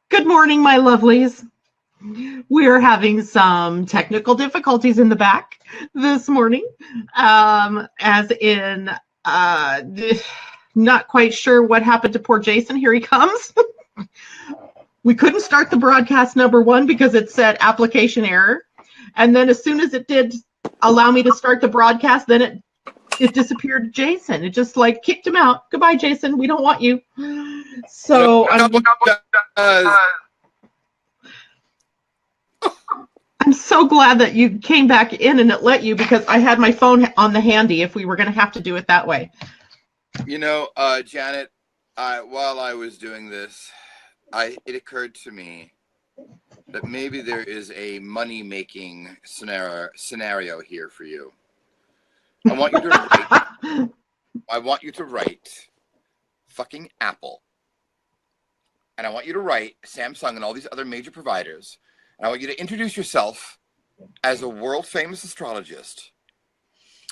Good morning, my lovelies. We are having some technical difficulties in the back this morning, as in not quite sure what happened to poor Jason. Here he comes. We couldn't start the broadcast, number one, because it said application error. And then as soon as it did allow me to start the broadcast, then it disappeared Jason. It just like kicked him out. Goodbye, Jason. We don't want you. So I'm so glad that you came back in and it let you, because I had my phone on the handy if we were going to have to do it that way. You know, Janet, while I was doing this, it occurred to me that maybe there is a money-making scenario here for you. I want you to write fucking Apple. And I want you to write Samsung and all these other major providers. And I want you to introduce yourself as a world-famous astrologist,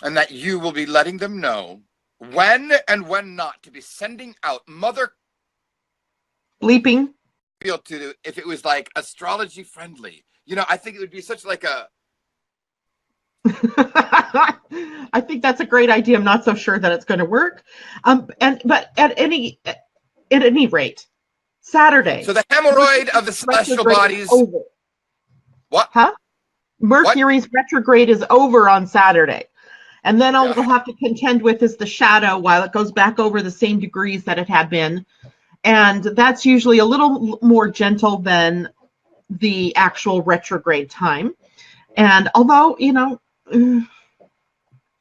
and that you will be letting them know when and when not to be sending out mother bleeping to, if it was like astrology friendly. You know, I think it would be such like a I think that's a great idea. I'm not so sure that it's going to work. But at any rate, Saturday. So the hemorrhoid of the celestial bodies. What? Huh? Mercury's retrograde is over on Saturday. And then all we'll have to contend with is the shadow while it goes back over the same degrees that it had been. And that's usually a little more gentle than the actual retrograde time. And although, you know,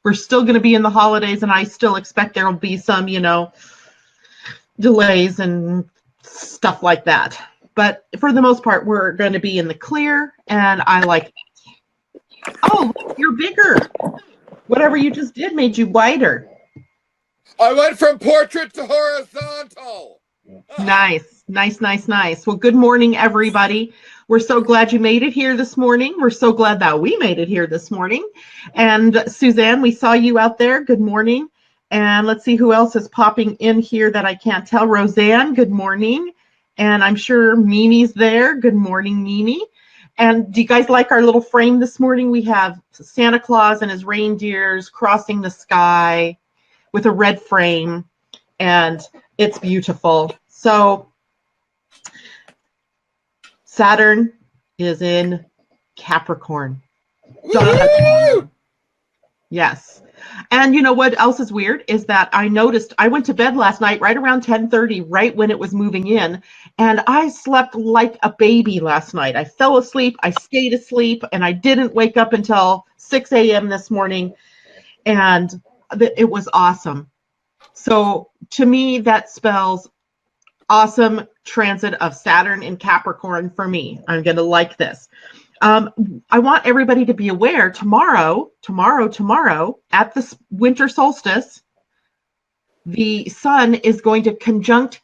we're still going to be in the holidays, and I still expect there will be some, you know, delays and stuff like that. But for the most part, we're going to be in the clear, and I like that. Oh, you're bigger. Whatever you just did made you wider. I went from portrait to horizontal. Nice. Well, good morning, everybody. We're so glad you made it here this morning. We're so glad that we made it here this morning. And Suzanne, we saw you out there. Good morning. And let's see who else is popping in here that I can't tell. Roseanne, good morning. And I'm sure Mimi's there. Good morning, Mimi. And do you guys like our little frame this morning? We have Santa Claus and his reindeers crossing the sky with a red frame, and it's beautiful. So Saturn is in Capricorn. Yes. And you know what else is weird is that I noticed I went to bed last night right around 10:30, right when it was moving in, and I slept like a baby last night. I fell asleep, I stayed asleep, and I didn't wake up until 6 a.m. this morning, and it was awesome. So to me, that spells awesome transit of Saturn in Capricorn for me. I'm going to like this. I want everybody to be aware tomorrow at the winter solstice, the sun is going to conjunct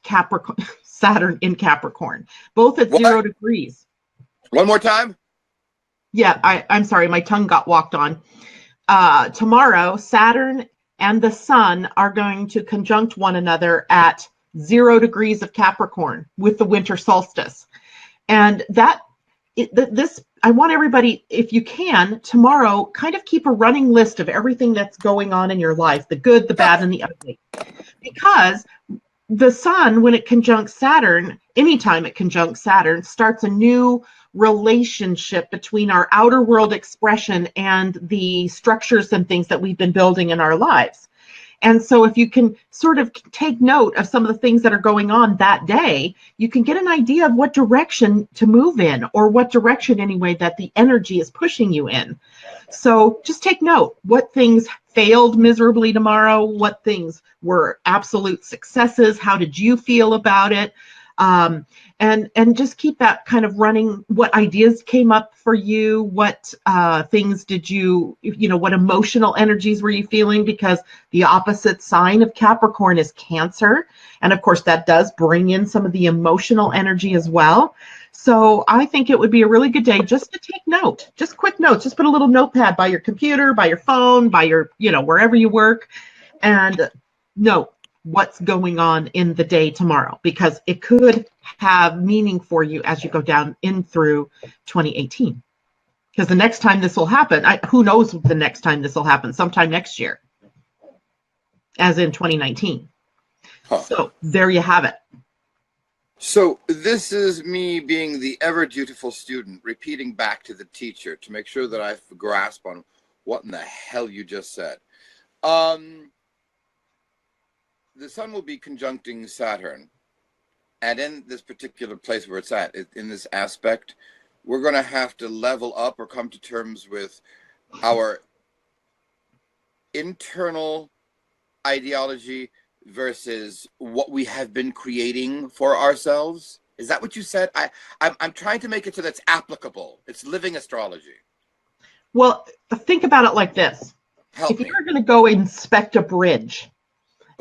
Saturn in Capricorn, both at 0 degrees. One more time? Yeah, I'm sorry, my tongue got walked on. Tomorrow, Saturn and the sun are going to conjunct one another at 0 degrees of Capricorn with the winter solstice. And I want everybody, if you can, tomorrow, kind of keep a running list of everything that's going on in your life, the good, the bad, and the ugly. Because the sun, when it conjuncts Saturn, anytime it conjuncts Saturn, starts a new relationship between our outer world expression and the structures and things that we've been building in our lives. And so if you can sort of take note of some of the things that are going on that day, you can get an idea of what direction to move in, or what direction anyway that the energy is pushing you in. So just take note, what things failed miserably tomorrow, what things were absolute successes, how did you feel about it? And just keep that kind of running. What ideas came up for you? What things did you what emotional energies were you feeling? Because the opposite sign of Capricorn is Cancer. And of course, that does bring in some of the emotional energy as well. So I think it would be a really good day just to take note, just quick notes. Just put a little notepad by your computer, by your phone, by your, wherever you work, and note what's going on in the day tomorrow, because it could have meaning for you as you go down in through 2018. Because the next time this will happen, who knows the next time this will happen, sometime next year, as in 2019. Huh. So there you have it. So this is me being the ever dutiful student, repeating back to the teacher to make sure that I have a grasp on what in the hell you just said. The sun will be conjuncting Saturn. And in this particular place where it's at, in this aspect, we're going to have to level up or come to terms with our internal ideology versus what we have been creating for ourselves. Is that what you said? I'm trying to make it so that's applicable. It's living astrology. Well, think about it like this. If you're going to go inspect a bridge,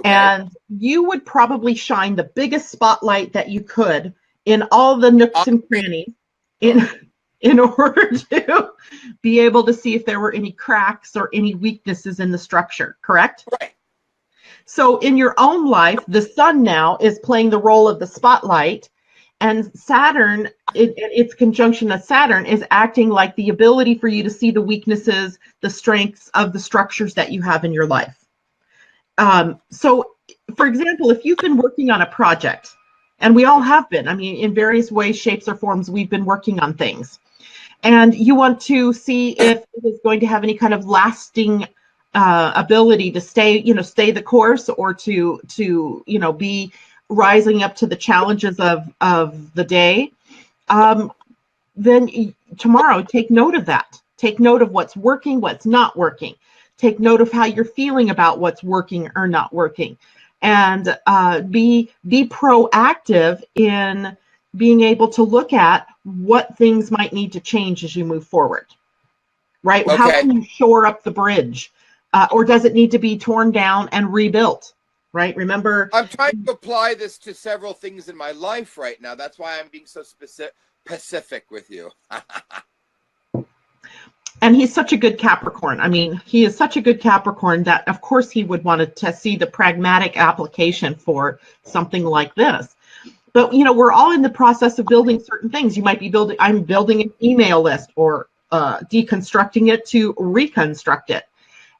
okay, and you would probably shine the biggest spotlight that you could in all the nooks and crannies in order to be able to see if there were any cracks or any weaknesses in the structure, correct? Right. So in your own life, the sun now is playing the role of the spotlight, and Saturn, its conjunction of Saturn, is acting like the ability for you to see the weaknesses, the strengths of the structures that you have in your life. So, for example, if you've been working on a project, and we all have been, I mean, in various ways, shapes, or forms, we've been working on things, and you want to see if it is going to have any kind of lasting ability to stay the course, or to be rising up to the challenges of the day. Then tomorrow, take note of that. Take note of what's working, what's not working. Take note of how you're feeling about what's working or not working, and be proactive in being able to look at what things might need to change as you move forward. Right? Okay. How can you shore up the bridge? Or does it need to be torn down and rebuilt? Right? Remember, I'm trying to apply this to several things in my life right now. That's why I'm being so specific with you. And he's such a good Capricorn. I mean, he is such a good Capricorn that, of course, he would want to see the pragmatic application for something like this. But, we're all in the process of building certain things. You might be I'm building an email list, or deconstructing it to reconstruct it.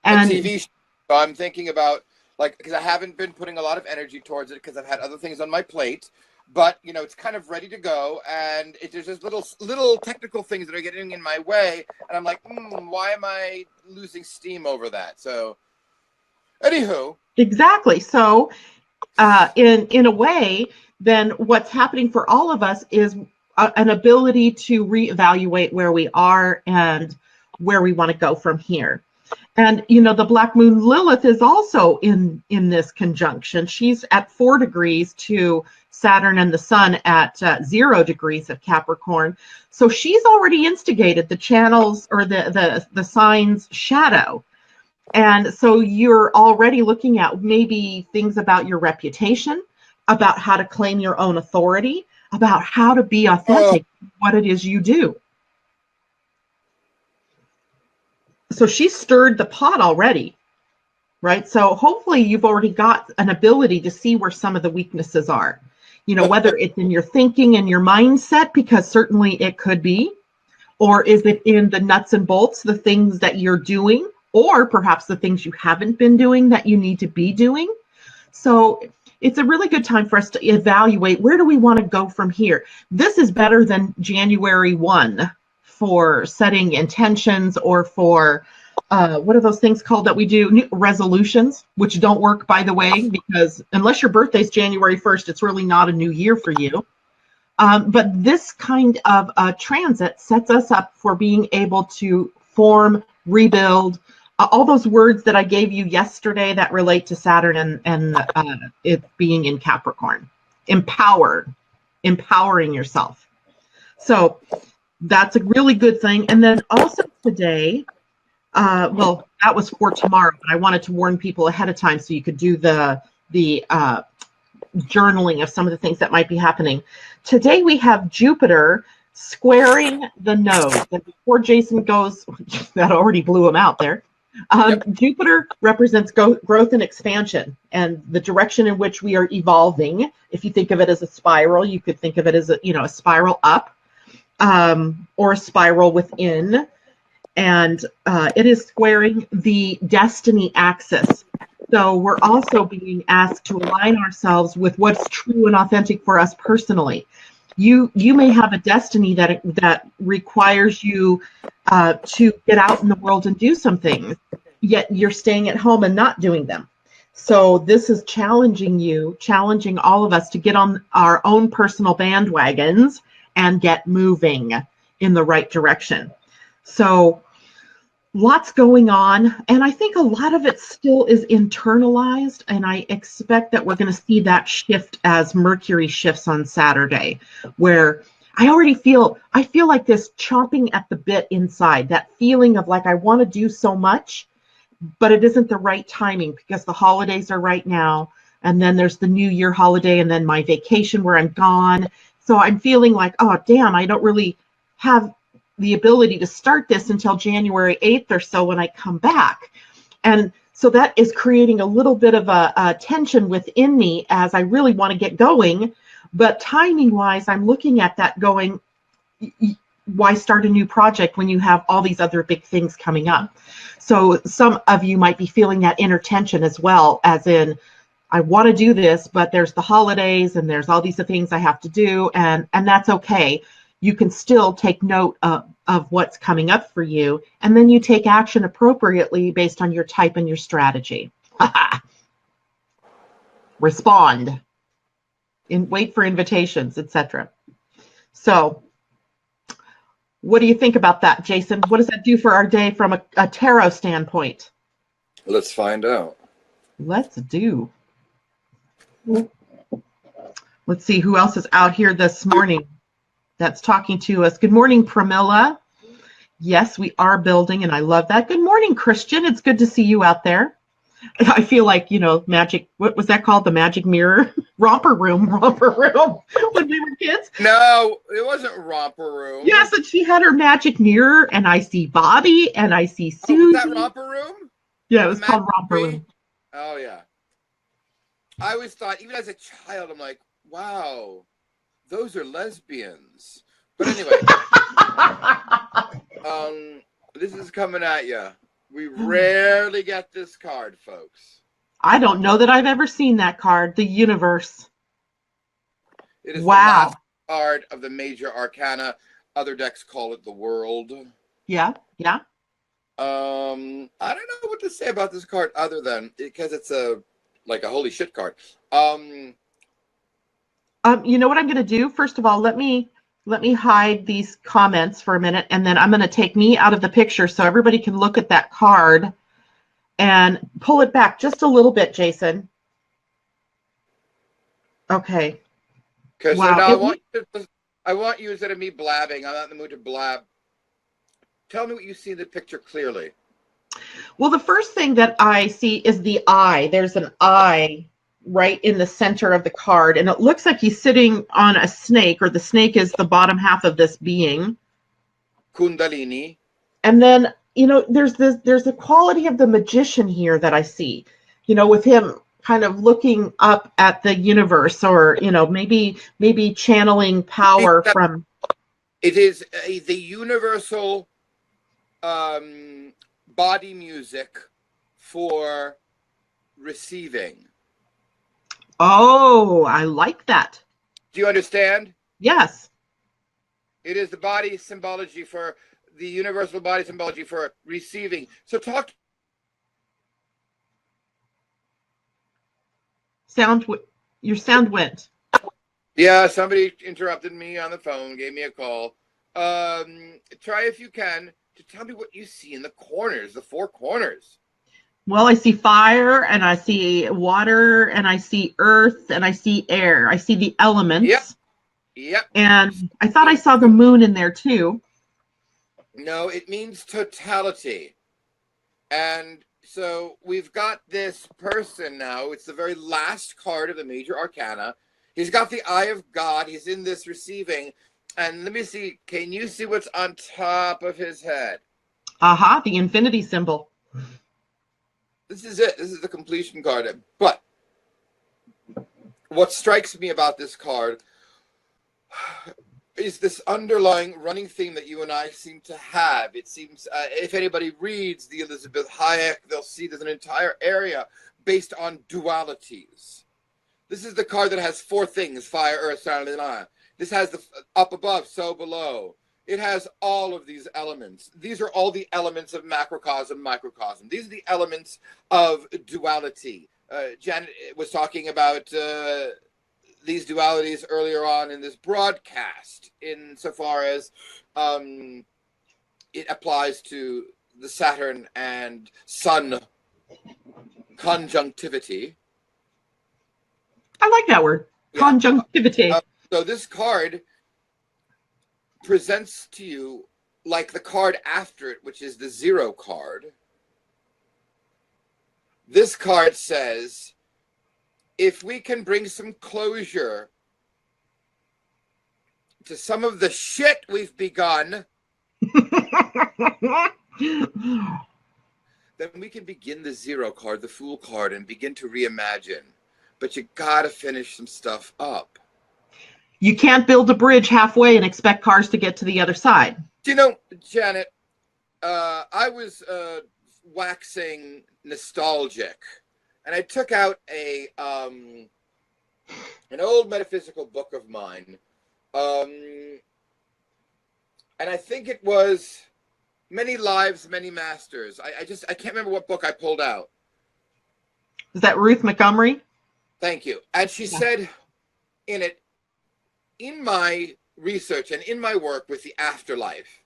And a TV show. So I'm thinking about, because I haven't been putting a lot of energy towards it because I've had other things on my plate. But, it's kind of ready to go. And there's just little technical things that are getting in my way. And I'm like, why am I losing steam over that? So, anywho. Exactly. So, in a way, then what's happening for all of us is an ability to reevaluate where we are and where we want to go from here. And, the Black Moon Lilith is also in this conjunction. She's at 4 degrees to Saturn and the Sun at 0 degrees of Capricorn. So she's already instigated the channels, or the sign's shadow. And so you're already looking at maybe things about your reputation, about how to claim your own authority, about how to be authentic in what it is you do. So she stirred the pot already, right? So hopefully you've already got an ability to see where some of the weaknesses are, whether it's in your thinking and your mindset, because certainly it could be, or is it in the nuts and bolts, the things that you're doing, or perhaps the things you haven't been doing that you need to be doing. So it's a really good time for us to evaluate, where do we want to go from here? This is better than January 1. For setting intentions, or for what are those things called that we do? Resolutions, which don't work, by the way, because unless your birthday's January 1st, it's really not a new year for you. But this kind of transit sets us up for being able to form, rebuild, all those words that I gave you yesterday that relate to Saturn and it being in Capricorn. Empowering yourself. So that's a really good thing. And then also today, well, that was for tomorrow, but I wanted to warn people ahead of time so you could do the journaling of some of the things that might be happening. Today we have Jupiter squaring the node. And before Jason goes, that already blew him out there. Jupiter represents growth and expansion and the direction in which we are evolving. If you think of it as a spiral, you could think of it as a spiral up, or a spiral within. And it is squaring the destiny axis. So we're also being asked to align ourselves with what's true and authentic for us personally. You may have a destiny that requires you to get out in the world and do some things, yet you're staying at home and not doing them. So this is challenging all of us to get on our own personal bandwagons and get moving in the right direction. So lots going on, and I think a lot of it still is internalized, and I expect that we're going to see that shift as Mercury shifts on Saturday, where I feel like this chomping at the bit inside, that feeling of like I want to do so much, but it isn't the right timing because the holidays are right now, and then there's the New Year holiday, and then my vacation where I'm gone. So I'm feeling like, oh, damn, I don't really have the ability to start this until January 8th or so when I come back. And so that is creating a little bit of a tension within me as I really want to get going. But timing wise, I'm looking at that going, why start a new project when you have all these other big things coming up? So some of you might be feeling that inner tension as well, as in, I want to do this, but there's the holidays and there's all these things I have to do, and that's okay. You can still take note of what's coming up for you, and then you take action appropriately based on your type and your strategy. Respond. Wait for invitations, etc. So what do you think about that, Jason? What does that do for our day from a tarot standpoint? Let's find out. Let's do. Let's see who else is out here this morning that's talking to us. Good morning, Pramila. Yes, we are building, and I love that. Good morning, Christian. It's good to see you out there. I feel like, magic, what was that called? The magic mirror? Romper room when we were kids. No, it wasn't romper room. Yes, and she had her magic mirror, and I see Bobby, and I see Susie. Oh, was that romper room? Yeah, it was called romper room. Oh, yeah. I always thought, even as a child, I'm like, wow, those are lesbians. But anyway, this is coming at you. We rarely get this card, folks. I don't know that I've ever seen that card. The universe. It is the last card of the major arcana. Other decks call it the world. Yeah. I don't know what to say about this card other than because it's a holy shit card. You know what I'm going to do? First of all, let me hide these comments for a minute, and then I'm going to take me out of the picture so everybody can look at that card and pull it back just a little bit, Jason. Okay. Okay, wow. So now I want you, instead of me blabbing, I'm not in the mood to blab. Tell me what you see in the picture clearly. Well, the first thing that I see is the eye. There's an eye right in the center of the card, and it looks like he's sitting on a snake, or the snake is the bottom half of this being. Kundalini. And then, there's a quality of the magician here that I see, with him kind of looking up at the universe, or, maybe channeling power from. It is the universal body music for receiving. Oh, I like that. Do you understand? Yes. It is the body symbology for the universal body symbology for receiving. So your sound went. Yeah, somebody interrupted me on the phone, gave me a call. Try if you can to tell me what you see in the corners, the four corners. Well, I see fire, and I see water, and I see earth, and I see air. I see the elements. Yep. And I thought I saw the moon in there too. No, it means totality. And so we've got this person now. It's the very last card of the major arcana. He's got the eye of God. He's in this receiving. And let me see. Can you see what's on top of his head? Aha, the infinity symbol. This is it. This is the completion card. But what strikes me about this card is this underlying running theme that you and I seem to have. It seems, if anybody reads the Elizabeth Hayek, they'll see there's an entire area based on dualities. This is the card that has four things: fire, earth, sound, and air. This has the up above, so below. It has all of these elements. These are all the elements of macrocosm, microcosm. These are the elements of duality. Janet was talking about these dualities earlier on in this broadcast, insofar as it applies to the Saturn and Sun conjunctivity. I like that word, yeah. Conjunctivity. So this card presents to you like the card after it, which is the zero card. This card says, if we can bring some closure to some of the shit we've begun, then we can begin the zero card, the fool card, and begin to reimagine. But you gotta finish some stuff up. You can't build a bridge halfway and expect cars to get to the other side. You know, Janet, I was waxing nostalgic, and I took out an old metaphysical book of mine, and I think it was Many Lives, Many Masters. I can't remember what book I pulled out. Is that Ruth Montgomery? Thank you. And she said in it, in my research and in my work with the afterlife,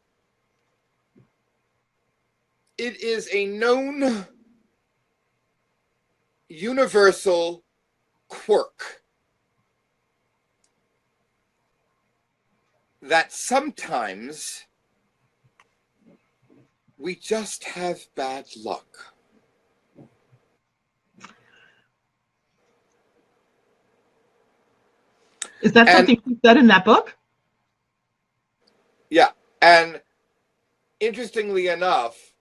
it is a known universal quirk that sometimes we just have bad luck. Is that something you said in that book? Yeah. And interestingly enough,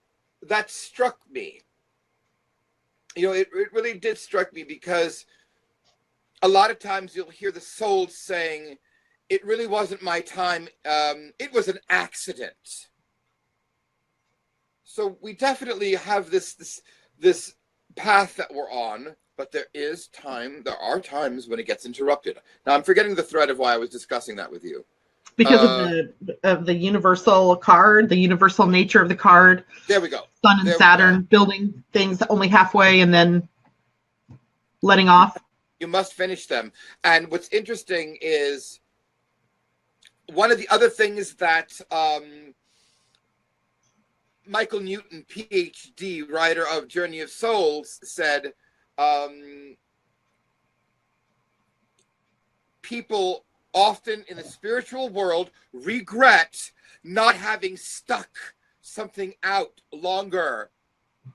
that struck me. You know, it really did struck me, because a lot of times you'll hear the soul saying, it really wasn't my time. It was an accident. So we definitely have this path that we're on. But there are times when it gets interrupted. Now, I'm forgetting the thread of why I was discussing that with you. Because of the universal card, the universal nature of the card. There we go. Sun and Saturn building things only halfway and then letting off. You must finish them. And what's interesting is one of the other things that Michael Newton, PhD, writer of Journey of Souls, said, people often in the spiritual world regret not having stuck something out longer,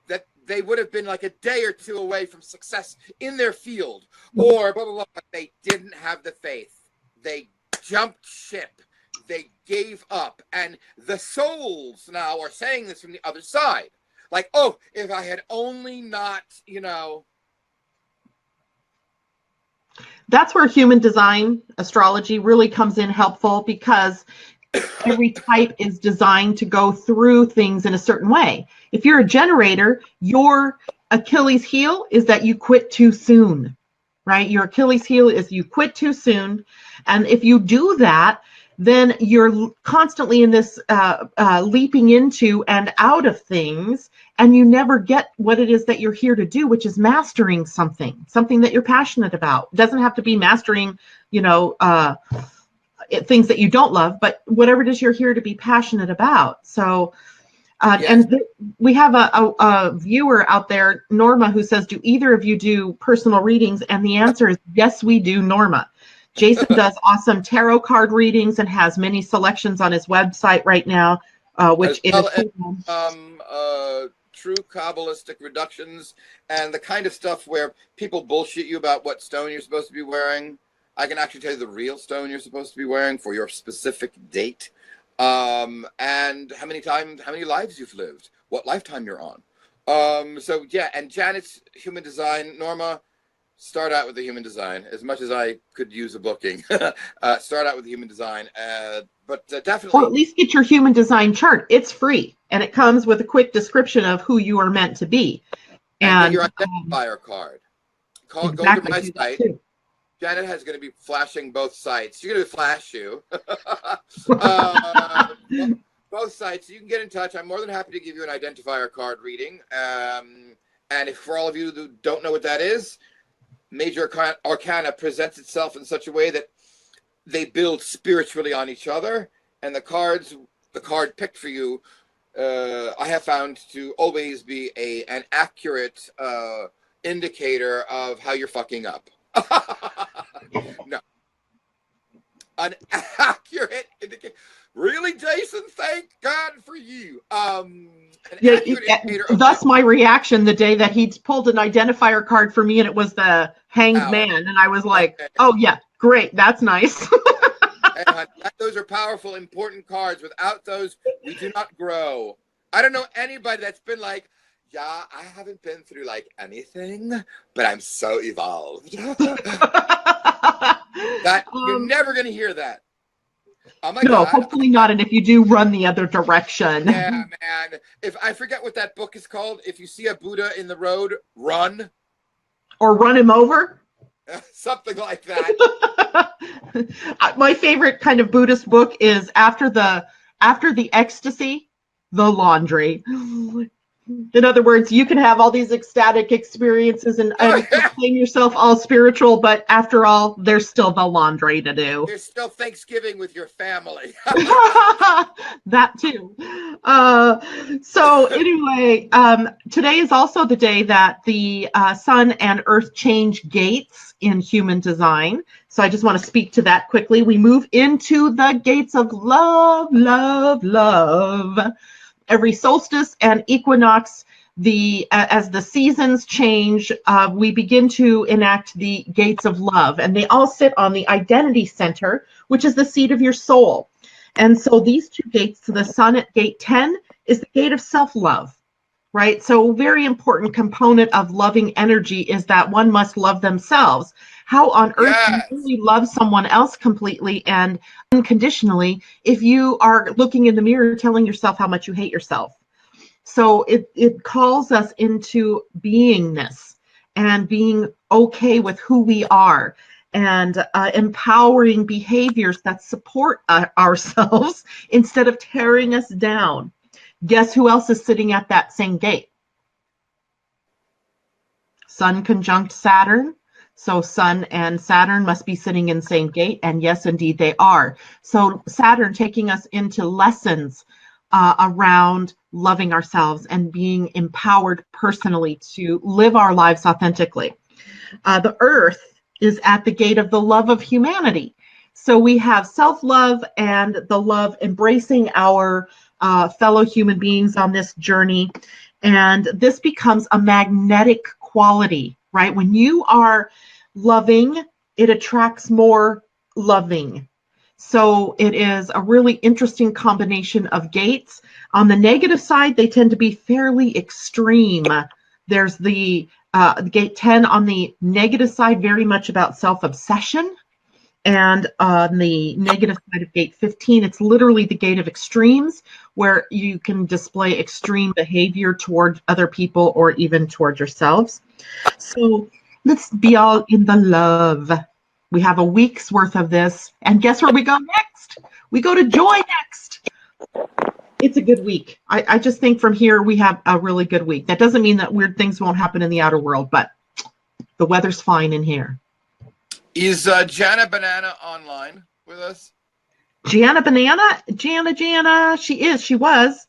that they would have been like a day or two away from success in their field, or blah, blah, blah, but they didn't have the faith. They jumped ship. They gave up. And the souls now are saying this from the other side. Like, oh, if I had only not, you know. That's where human design astrology really comes in helpful, because every type is designed to go through things in a certain way. If you're a generator, your Achilles heel is that you quit too soon, right? Your Achilles heel is you quit too soon. And if you do that, then you're constantly in this leaping into and out of things, and you never get what it is that you're here to do, which is mastering something that you're passionate about. It doesn't have to be mastering, things that you don't love, but whatever it is you're here to be passionate about. So, yes. And we have a viewer out there, Norma, who says, do either of you do personal readings? And the answer is yes, we do, Norma. Jason does awesome tarot card readings and has many selections on his website right now, which is true Kabbalistic reductions and the kind of stuff where people bullshit you about what stone you're supposed to be wearing. I can actually tell you the real stone you're supposed to be wearing for your specific date, and how many lives you've lived, what lifetime you're on. So yeah, and Janet's human design, Norma, start out with the human design. As much as I could use a booking, start out with the human design. But definitely, or at least get your human design chart. It's free, and it comes with a quick description of who you are meant to be. And get And your identifier card. exactly, go to my do that site. too. Janet is going to be flashing both sites. She's going to flash you. Both sites. You can get in touch. I'm more than happy to give you an identifier card reading. And if for all of you who don't know what that is, Major Arcana presents itself in such a way that they build spiritually on each other. And the card picked for you, I have found to always be an accurate indicator of how you're fucking up. No. An accurate indicator. Really, Jason? Thank God for you. Thus my reaction the day that he pulled an identifier card for me, and it was the Hangman, and I was like, okay. Oh yeah, great, that's nice. Hey, honey, those are powerful, important cards. Without those, we do not grow. I don't know anybody that's been like, yeah, I haven't been through like anything, but I'm so evolved. That you're never gonna hear that. Oh my God. Hopefully not. And if you do, run the other direction. Yeah, man. If I forget what that book is called, if you see a Buddha in the road, run. Or run him over. Something like that. My favorite kind of Buddhist book is after the ecstasy, the laundry. In other words, you can have all these ecstatic experiences and claim yourself all spiritual, but after all, there's still the laundry to do. There's still Thanksgiving with your family. That too. So anyway, today is also the day that the Sun and Earth change gates in human design. So I just want to speak to that quickly. We move into the gates of love, love, love. Every solstice and equinox, as the seasons change, we begin to enact the gates of love, and they all sit on the identity center, which is the seat of your soul. And so these two gates, to the Sun at gate 10 is the gate of self-love, right? So a very important component of loving energy is that one must love themselves. How on earth do you really love someone else completely and unconditionally if you are looking in the mirror telling yourself how much you hate yourself? So it calls us into beingness and being okay with who we are and empowering behaviors that support ourselves instead of tearing us down. Guess who else is sitting at that same gate? Sun conjunct Saturn. So Sun and Saturn must be sitting in the same gate, and yes, indeed they are. So Saturn taking us into lessons around loving ourselves and being empowered personally to live our lives authentically. The Earth is at the gate of the love of humanity. So we have self-love and the love embracing our fellow human beings on this journey. And this becomes a magnetic quality, right? When you are loving, it attracts more loving. So it is a really interesting combination of gates. On the negative side, they tend to be fairly extreme. There's the gate 10 on the negative side, very much about self-obsession. And on the negative side of gate 15, it's literally the gate of extremes, where you can display extreme behavior toward other people or even toward yourselves. So let's be all in the love. We have a week's worth of this. And guess where we go next? We go to joy next. It's a good week. I just think from here we have a really good week. That doesn't mean that weird things won't happen in the outer world, but the weather's fine in here. Is Jana Banana online with us? Jana Banana? Jana. She was.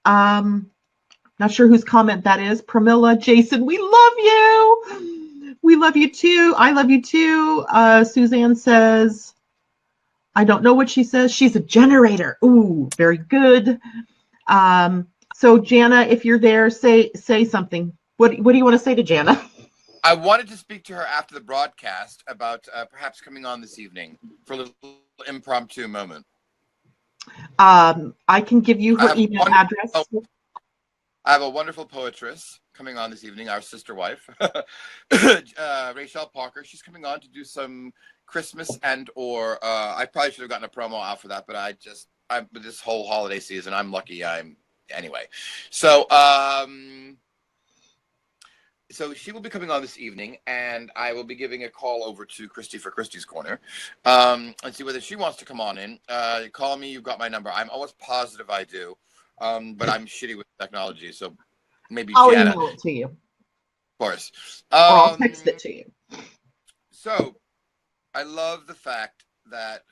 Not sure whose comment that is. Pramila, Jason, we love you. We love you too. I love you too. Suzanne says, I don't know what she says. She's a generator. Ooh, very good. So Jana, if you're there, say something. What do you want to say to Jana? I wanted to speak to her after the broadcast about perhaps coming on this evening for a little impromptu moment. I can give you her email address. I have a wonderful poetress coming on this evening, our sister wife, Rachel Parker. She's coming on to do some Christmas and/or I probably should have gotten a promo out for that, but I'm this whole holiday season, I'm lucky. Anyway. So she will be coming on this evening, and I will be giving a call over to Christy for Christy's Corner, and see whether she wants to come on in. Call me. You've got my number. I'm almost positive I do, but I'm shitty with technology, so maybe I'll Jana. email it to you. Of course. Or I'll text it to you. So I love the fact that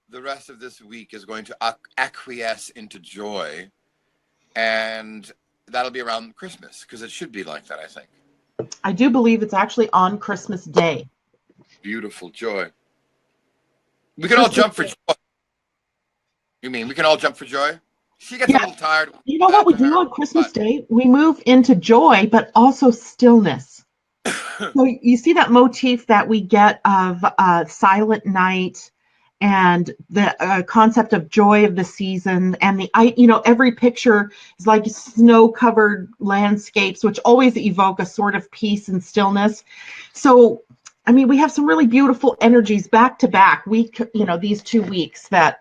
the rest of this week is going to acquiesce into joy, and that'll be around Christmas, because it should be like that, I think. I do believe it's actually on Christmas Day. Beautiful joy. We can all jump for joy. You mean we can all jump for joy? She gets a little tired. You know what we do on Christmas Day? We move into joy, but also stillness. So you see that motif that we get of Silent Night and the concept of joy of the season, and every picture is like snow-covered landscapes, which always evoke a sort of peace and stillness. So, I mean, we have some really beautiful energies back to back these 2 weeks that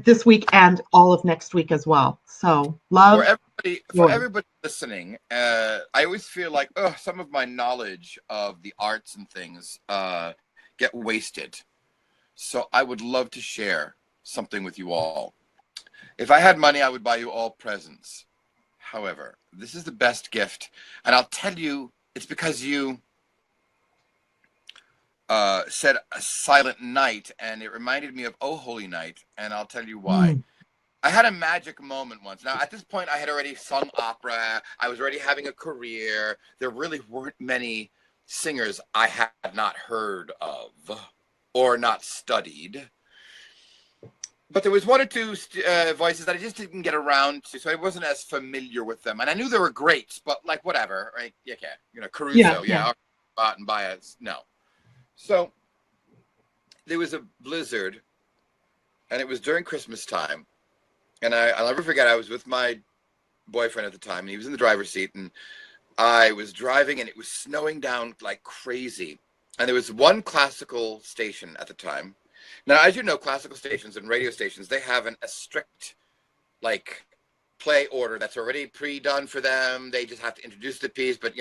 this week and all of next week as well. So love for everybody listening. I always feel like some of my knowledge of the arts and things get wasted. So I would love to share something with you all. If I had money, I would buy you all presents. However, this is the best gift. And I'll tell you, it's because you said a silent night, and it reminded me of Oh Holy Night. And I'll tell you why. I had a magic moment once. Now, at this point, I had already sung opera. I was already having a career. There really weren't many singers I had not heard of or not studied, but there was one or two voices that I just didn't get around to, so I wasn't as familiar with them. And I knew they were great, but like whatever, right? Caruso, and Baez, no. So there was a blizzard, and it was during Christmas time, and I'll never forget. I was with my boyfriend at the time, and he was in the driver's seat, and I was driving, and it was snowing down like crazy. And there was one classical station at the time. Now, as you know, classical stations and radio stations, they have a strict, play order that's already pre-done for them. They just have to introduce the piece, but,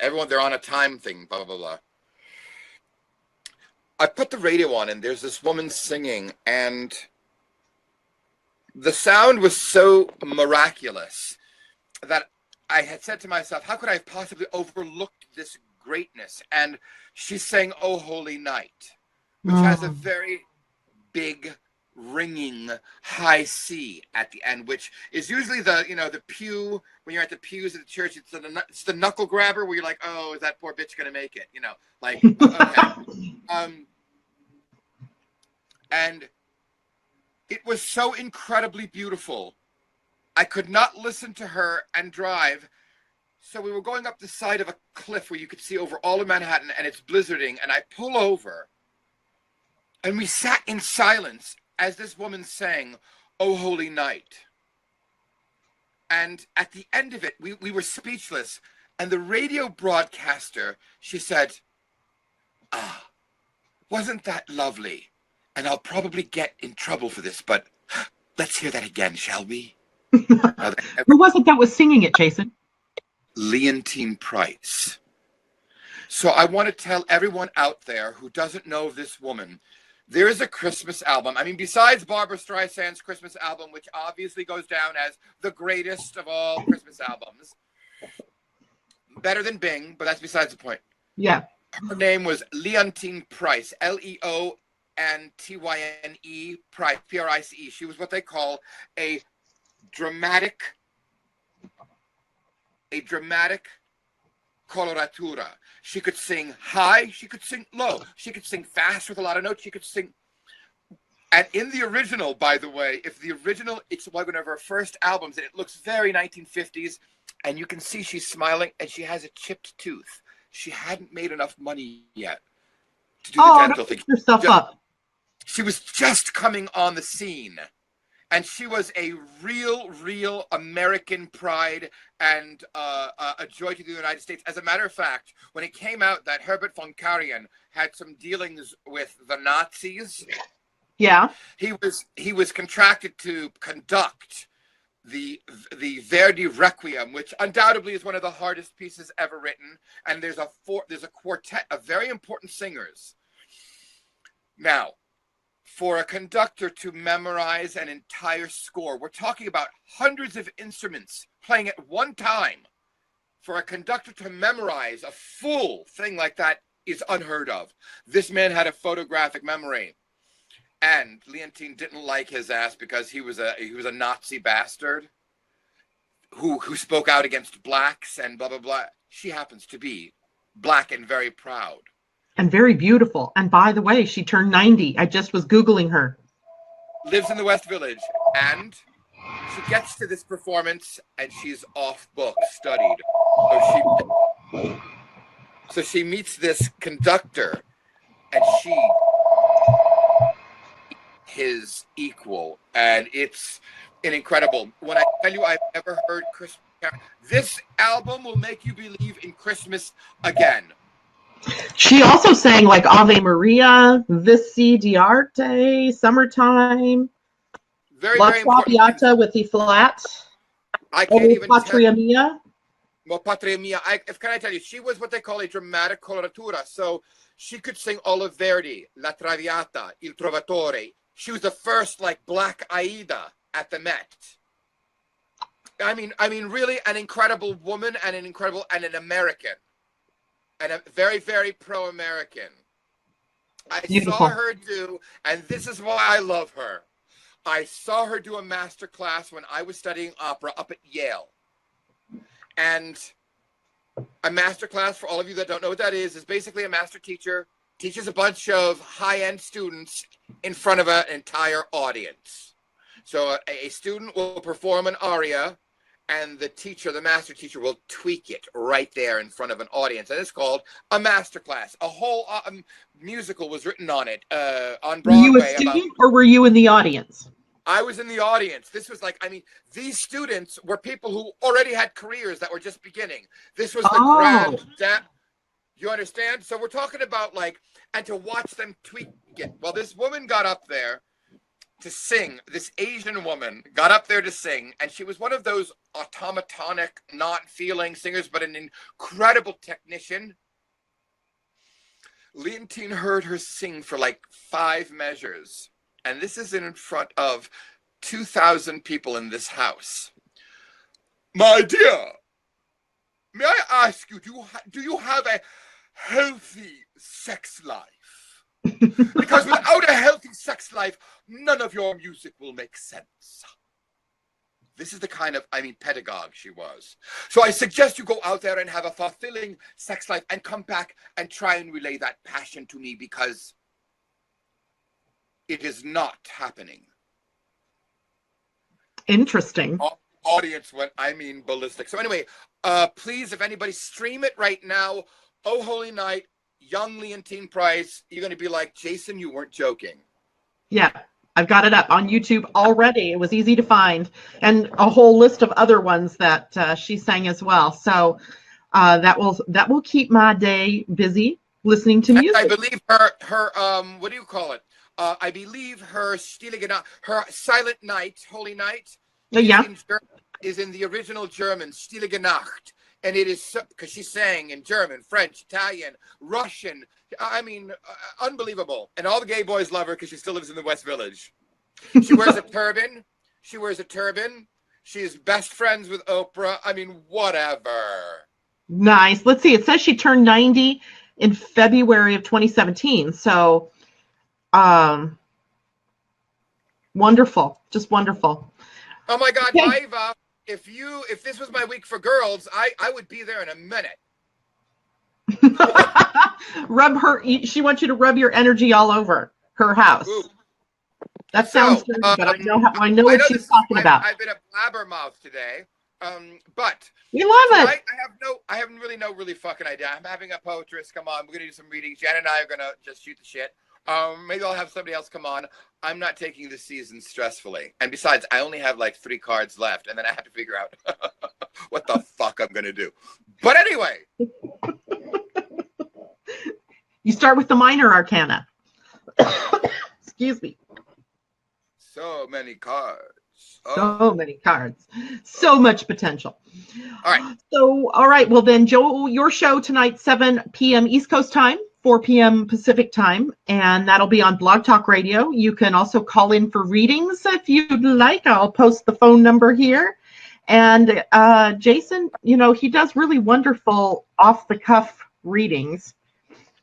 everyone, they're on a time thing, blah, blah, blah, blah. I put the radio on, and there's this woman singing, and the sound was so miraculous that I had said to myself, how could I have possibly overlooked this greatness? And she sang Oh Holy Night, which has a very big ringing high C at the end, which is usually the pew. When you're at the pews at the church, it's the Knuckle Grabber, where you're like, oh, is that poor bitch gonna make it? Okay. And it was so incredibly beautiful. I could not listen to her and drive. So we were going up the side of a cliff where you could see over all of Manhattan, and it's blizzarding, and I pull over, and we sat in silence as this woman sang Oh Holy Night. And at the end of it, we were speechless, and the radio broadcaster, she said, wasn't that lovely? And I'll probably get in trouble for this, but let's hear that again, shall we? Who was it that was singing it, Jason? Leonie Price. So I want to tell everyone out there who doesn't know this woman, there is a Christmas album. I mean, besides Barbra Streisand's Christmas album, which obviously goes down as the greatest of all Christmas albums, better than Bing, but that's besides the point. Yeah. Her name was Leonie Price, Leontye Price, Price. She was what they call a dramatic coloratura. She could sing high, she could sing low, she could sing fast with a lot of notes, she could sing. And in the original, by the way, it's one of her first albums, and it looks very 1950s, and you can see she's smiling, and she has a chipped tooth. She hadn't made enough money yet to do the dental thing. Yourself up. She was just coming on the scene. And she was a real American pride and a joy to the United States. As a matter of fact, when it came out that Herbert von Karajan had some dealings with the Nazis, Yeah. he was contracted to conduct the Verdi Requiem, which undoubtedly is one of the hardest pieces ever written. And there's a quartet of very important singers. Now, for a conductor to memorize an entire score, we're talking about hundreds of instruments playing at one time. For a conductor to memorize a full thing like that is unheard of. This man had a photographic memory, and Leontine didn't like his ass because he was a Nazi bastard who spoke out against blacks and blah blah blah. She happens to be black and very proud. And very beautiful. And by the way, she turned 90. I just was Googling her. Lives in the West Village. And she gets to this performance and she's off book, studied. So she meets this conductor and she his equal. And it's an incredible. When I tell you I've never heard Christmas, this album will make you believe in Christmas again. She also sang like Ave Maria, Vici Diarte, Summertime, La Traviata with the flat. I can't even Patria Mia. Well, Patria Mia. Can I tell you, she was what they call a dramatic coloratura. So she could sing all of Verdi, La Traviata, Il Trovatore. She was the first like Black Aida at the Met. I mean, really an incredible woman and an American. And a very, very pro-American. Beautiful. Saw her do, and this is why I love her. I saw her do a master class when I was studying opera up at Yale. And a master class, for all of you that don't know what that is basically a master teacher teaches a bunch of high-end students in front of an entire audience. So a student will perform an aria, and the master teacher will tweak it right there in front of an audience. And it's called a masterclass. A whole musical was written on it on Broadway. Were you a student or were you in the audience? I was in the audience. This was these students were people who already had careers that were just beginning. This was the grand. You understand? So we're talking about and to watch them tweak it. Well, this woman got up there to sing. This Asian woman got up there to sing, and she was one of those automatonic, not feeling singers, but an incredible technician. Leontine heard her sing for 5 measures, and this is in front of 2,000 people in this house. My dear, may I ask you, do you have a healthy sex life? Because without a healthy sex life, none of your music will make sense. This is the kind of, pedagogue she was. So I suggest you go out there and have a fulfilling sex life and come back and try and relay that passion to me, because it is not happening. Interesting. Audience went, ballistic. So anyway, please, if anybody, stream it right now. Oh Holy Night, young Leontine Price. You're going to be like, Jason, you weren't joking. Yeah, I've got it up on YouTube already. It was easy to find, and a whole list of other ones that she sang as well. So that will keep my day busy listening to music. I believe her what do you call it? I believe her her Silent Night, Holy Night, is in the original German, Stille Nacht. And it is because she sang in German, French, Italian, Russian. Unbelievable. And all the gay boys love her because she still lives in the West Village. She wears a turban. She is best friends with Oprah. Whatever. Nice. Let's see. It says she turned 90 in February of 2017. So, wonderful. Just wonderful. Oh my God, Maiva. If this was my week for girls, I would be there in a minute. Rub her. She wants you to rub your energy all over her house. Ooh. That sounds good, but I know what she's talking about. I've been a blabbermouth today, but we love it. I have no really fucking idea. I'm having a poetress come on. We're gonna do some readings. Jan and I are gonna just shoot the shit. Maybe I'll have somebody else come on. I'm not taking this season stressfully. And besides, I only have like 3 cards left, and then I have to figure out what the fuck I'm going to do. But anyway. You start with the minor arcana. Excuse me. So many cards. So many cards. So much potential. All right. So, all right. Well, then, Joe, your show tonight, 7 p.m. East Coast time, 4 p.m. Pacific time, and that'll be on Blog Talk Radio. You can also call in for readings if you'd like. I'll post the phone number here. And Jason, you know, he does really wonderful off-the-cuff readings.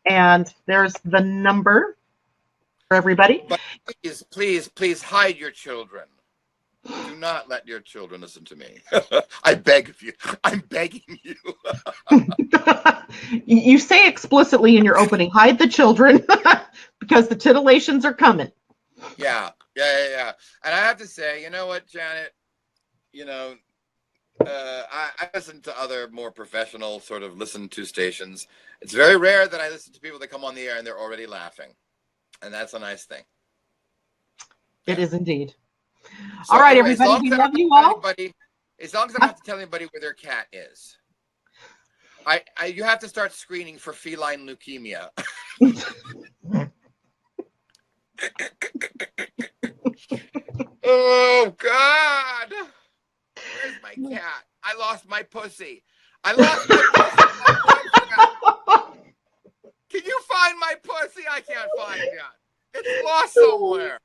And there's the number for everybody. But please hide your children. Do not let your children listen to me. I beg of you. I'm begging you. You say explicitly in your opening, hide the children because the titillations are coming. Yeah. And I have to say, you know what, Janet? You know, I listen to other more professional sort of listen to stations. It's very rare that I listen to people that come on the air and they're already laughing. And that's a nice thing. It is indeed. So, all right, anyway, everybody, we love you all. As long as I don't have to tell anybody where their cat is. You have to start screening for feline leukemia. Oh, God. Where's my cat? I lost my pussy. I lost my pussy. Can you find my pussy? I can't find it. It's lost somewhere.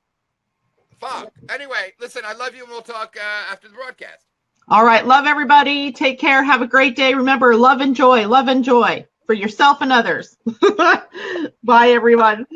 Fuck. Anyway, listen, I love you, and we'll talk after the broadcast. All right. Love everybody. Take care. Have a great day. Remember, love and joy for yourself and others. Bye, everyone.